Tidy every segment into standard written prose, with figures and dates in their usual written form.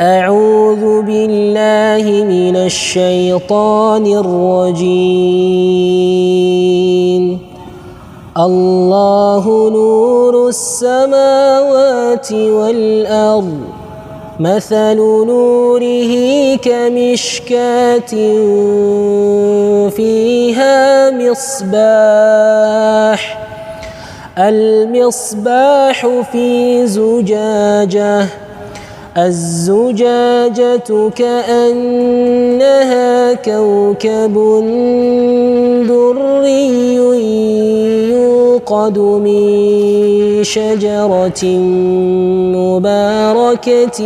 أعوذ بالله من الشيطان الرجيم. الله نور السماوات والأرض، مثل نوره كمشكاة فيها مصباح، المصباح في زجاجة، الزجاجة كأنها كوكب دري يوقد من شجرة مباركة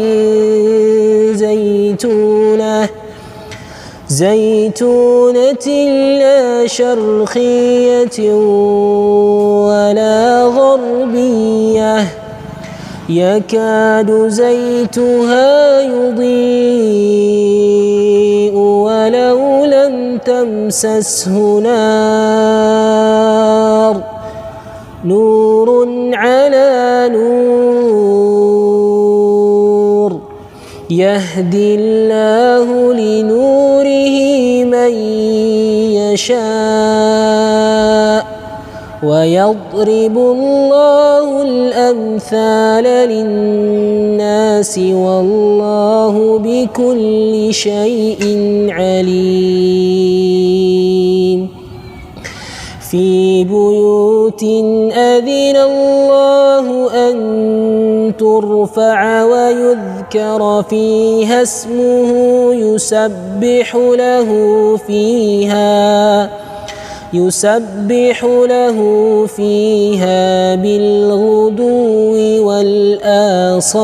زيتونة لا شرقية ولا غربية، يكاد زيتها يضيء ولو لم تمسسه نار، نور على نور، يهدي الله لنوره من يشاء، ويضرب الله الأمثال للناس والله بكل شيء عليم. في بيوت أذن الله أن ترفع ويذكر فيها اسمه يسبح له فيها بالغدو والآصال.